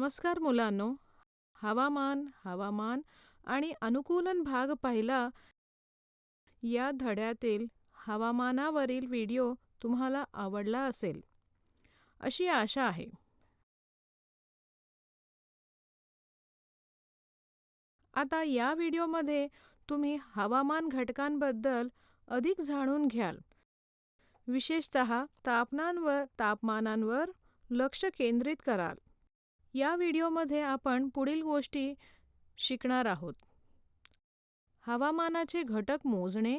नमस्कार मुलांनो. हवामान, हवामान आणि अनुकूलन भाग पहिला या धड्यातील हवामानावरील व्हिडिओ तुम्हाला आवडला असेल, अशी आशा आहे. आता या व्हिडिओमध्ये तुम्ही हवामान घटकांबद्दल अधिक जाणून घ्याल. विशेषतः तापमानांवर लक्ष केंद्रित कराल. या व्हिडिओमध्ये आपण पुढील गोष्टी शिकणार आहोत. हवामानाचे घटक मोजणे,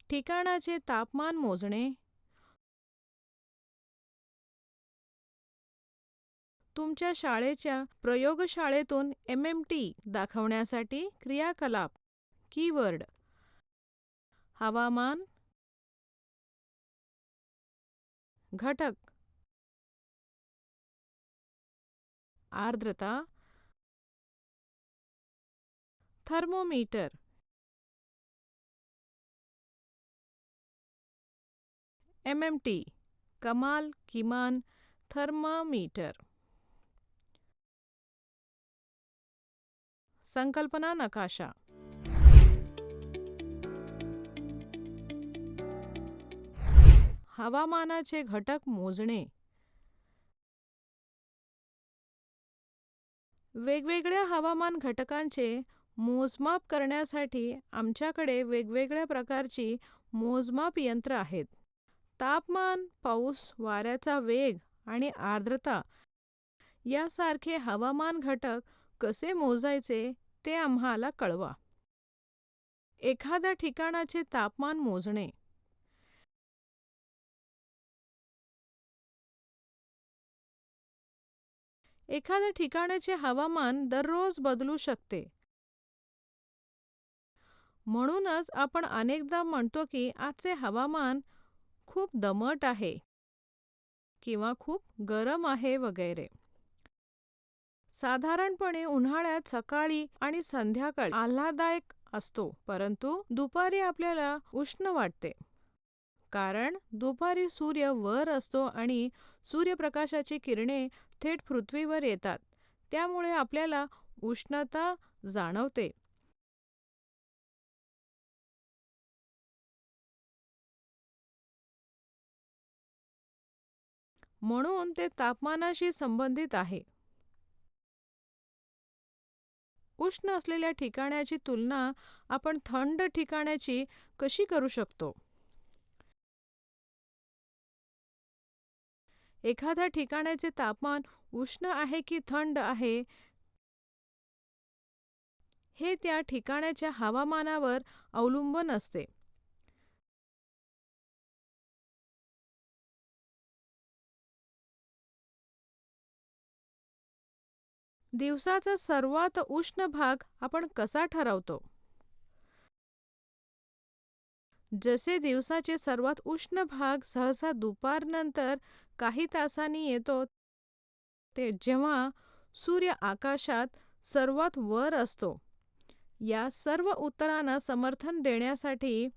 ठिकाणाचे तापमान मोजणे, तुमच्या शाळेच्या प्रयोगशाळेतून MMT दाखवण्यासाठी क्रियाकलाप, कीवर्ड, हवामान, घटक, आर्द्रता, थर्मोमीटर, MMT, कमाल किमान थर्मामीटर. संकल्पना नकाशा. हवामानाचे घटक मोजणे. वेगवेगळ्या हवामान घटकांचे मोजमाप करण्यासाठी आमच्याकडे वेगवेगळ्या प्रकारची मोजमाप यंत्र आहेत. तापमान, पाऊस, वाऱ्याचा वेग आणि आर्द्रता यासारखे हवामान घटक कसे मोजायचे ते आम्हाला कळवा. एखाद्या ठिकाणाचे तापमान मोजणे. एखाद्या ठिकाणाचे हवामान दररोज बदलू शकते. म्हणूनच आपण अनेकदा म्हणतो की आजचे हवामान खूप दमट आहे किंवा खूप गरम आहे वगैरे. साधारणपणे उन्हाळ्यात सकाळी आणि संध्याकाळी आल्हाददायक असतो, परंतु दुपारी आपल्याला उष्ण वाटते. कारण दुपारी सूर्य वर असतो आणि सूर्यप्रकाशाची किरणे थेट पृथ्वीवर येतात, त्यामुळे आपल्याला उष्णता जाणवते. म्हणून ते तापमानाशी संबंधित आहे. उष्ण असलेल्या ठिकाणाची तुलना आपण थंड ठिकाणाची कशी करू शकतो? एखाद्या ठिकाणाचे तापमान उष्ण आहे की थंड आहे हे त्या ठिकाणाच्या हवामानावर अवलंबून असते. दिवसाचा सर्वात उष्ण भाग आपण कसा ठरवतो? जसे दिवसाचे सर्वात उष्ण भाग सहसा दुपारनंतर काही तासांनी येतो, ते जेव्हा सूर्य आकाशात सर्वात वर असतो. या सर्व उत्तरांना समर्थन देण्यासाठी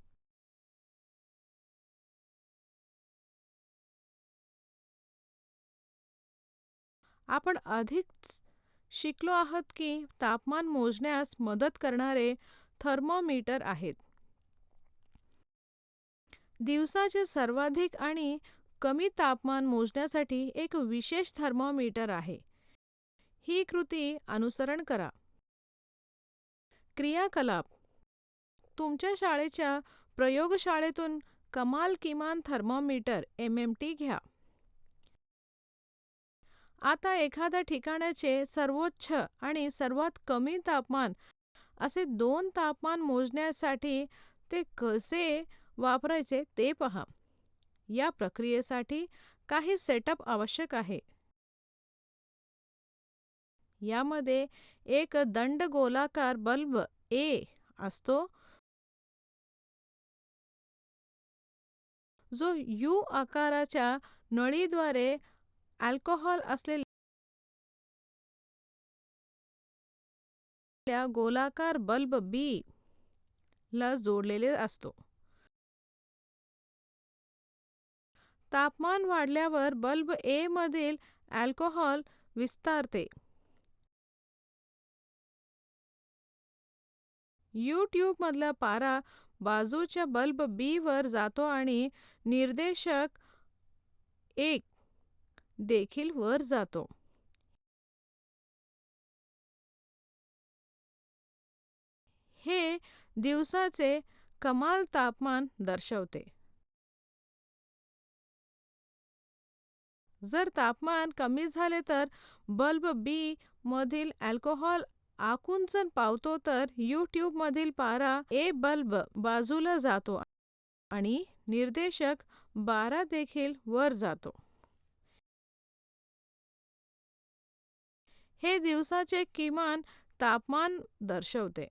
आपण आधीच शिकलो आहोत की तापमान मोजण्यास मदत करणारे थर्मोमीटर आहेत. दिवसाचे सर्वाधिक आणि कमी तापमान मोजण्यासाठी एक विशेष थर्मोमीटर आहे. ही कृती अनुसरण करा. क्रियाकलाप. तुमच्या शाळेच्या प्रयोगशाळेतून कमाल किमान थर्मोमीटर MMT घ्या. आता एखाद्या ठिकाणाचे सर्वोच्च आणि सर्वात कमी तापमान असे दोन तापमान मोजण्यासाठी ते कसे वापरायचे ते पहा. या प्रक्रियेसाठी काही सेटअप आवश्यक आहे. यामध्ये एक दंडगोलाकार बल्ब A असतो, जो U आकाराच्या नळीद्वारे अल्कोहोल असलेल्या गोलाकार बल्ब B ला जोडलेले असतो. तापमान वाढल्यावर बल्ब ए मधील अल्कोहोल विस्तारते. यू ट्यूबमधला पारा बाजूच्या बल्ब बी वर जातो आणि निर्देशक 1 देखील वर जातो. हे दिवसाचे कमाल तापमान दर्शवते. जर तापमान कमी झाले तर बल्ब बी मधील अल्कोहोल आकुंचन पावतो, तर यू ट्यूब मधील पारा ए बल्ब बाजूला जातो आणि निर्देशक 12 देखील वर जातो. हे दिवसाचे किमान तापमान दर्शवते.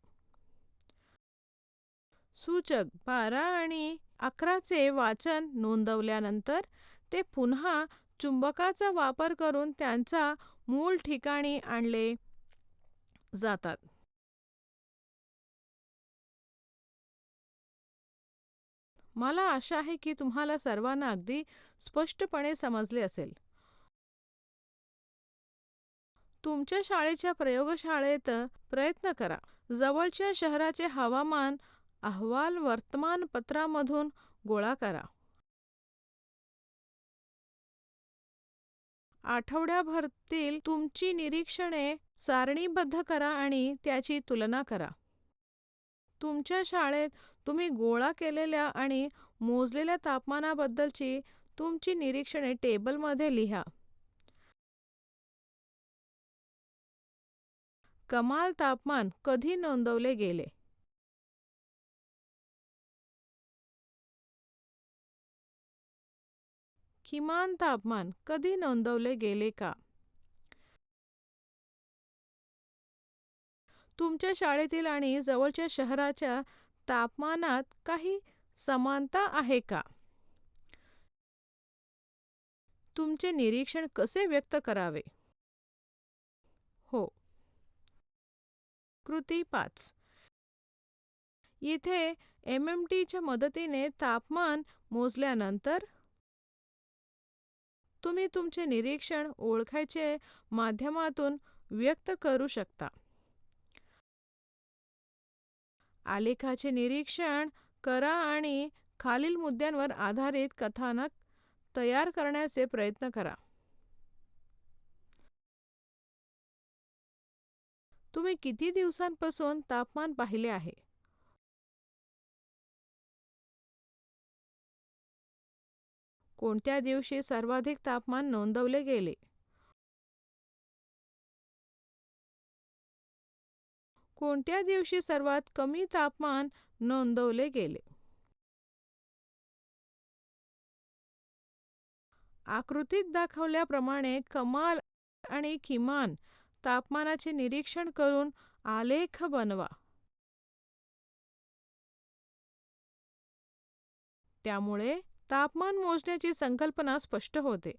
सूचक 12 आणि 11 चे वाचन नोंदवल्यानंतर ते पुन्हा चुंबकाचा वापर करून त्यांच्या मूळ ठिकाणी आणले जातात. मला आशा आहे की तुम्हाला सर्वांना अगदी स्पष्टपणे समजले असेल. तुमच्या शाळेच्या प्रयोगशाळेत प्रयत्न करा. जवळच्या शहराचे हवामान अहवाल वर्तमानपत्रामधून गोळा करा. आठवड्याभरातील तुमची निरीक्षणे सारणीबद्ध करा आणि त्याची तुलना करा. तुमच्या शाळेत तुम्ही गोळा केलेल्या आणि मोजलेल्या तापमानाबद्दलची तुमची निरीक्षणे टेबलमध्ये लिहा. कमाल तापमान कधी नोंदवले गेले? किमान तापमान कधी नोंदवले गेले का? तुमच्या शाळेतील आणि जवळच्या शहराच्या तापमानात काही समानता आहे का? तुमचे निरीक्षण कसे व्यक्त करावे? हो. कृती 5. येथे MMTच्या मदतीने तापमान मोजल्यानंतर तुम्ही तुमचे निरीक्षण ओळखायचे माध्यमातून व्यक्त करू शकता. आलेखाचे निरीक्षण करा आणि खालील मुद्द्यांवर आधारित कथानक तयार करण्याचे प्रयत्न करा. तुम्ही किती दिवसांपासून तापमान पाहिले आहे? कोणत्या दिवशी सर्वाधिक तापमान नोंदवले गेले? कोणत्या दिवशी सर्वात कमी तापमान नोंदवले गेले? आकृतीत दाखवल्याप्रमाणे कमाल आणि किमान तापमानाचे निरीक्षण करून आलेख बनवा. त्यामुळे तापमान मोजण्याची संकल्पना स्पष्ट होते.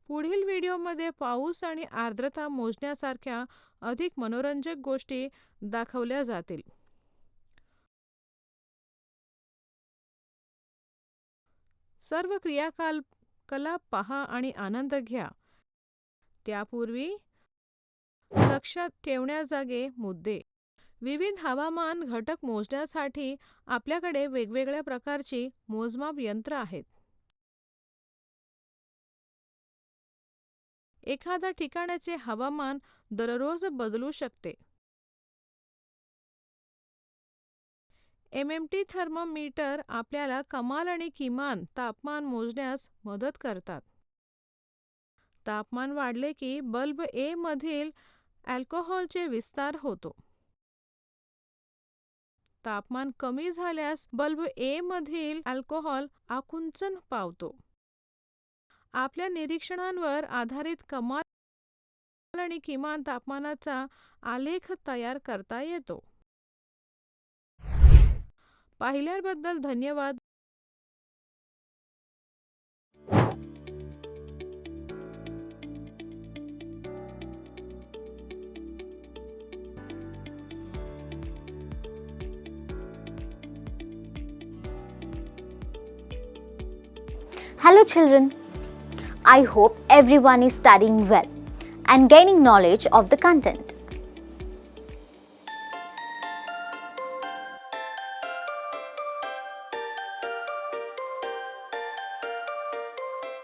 पुढील व्हिडिओमध्ये पाऊस आणि आर्द्रता मोजण्यासारख्या अधिक मनोरंजक गोष्टी दाखवल्या जातील. सर्व क्रियाकलाप पहा आणि आनंद घ्या. त्यापूर्वी लक्षात ठेवण्याजोगे मुद्दे. विविध हवामान घटक मोजण्यासाठी आपल्याकडे वेगवेगळ्या प्रकारची मोजमाप यंत्र आहेत. एखाद्या ठिकाणाचे हवामान दररोज बदलू शकते. MMT थर्मोमीटर आपल्याला कमाल आणि किमान तापमान मोजण्यास मदत करतात. तापमान वाढले की बल्ब ए मधील अल्कोहोलचे विस्तार होतो. तापमान कमी झाल्यास बल्ब ए मधील अल्कोहोल आकुंचन पावतो. आपल्या निरीक्षणांवर आधारित कमाल आणि किमान तापमानाचा आलेख तयार करता येतो. पाहिल्याबद्दल धन्यवाद. Hello children, I hope everyone is studying well and gaining knowledge of the content.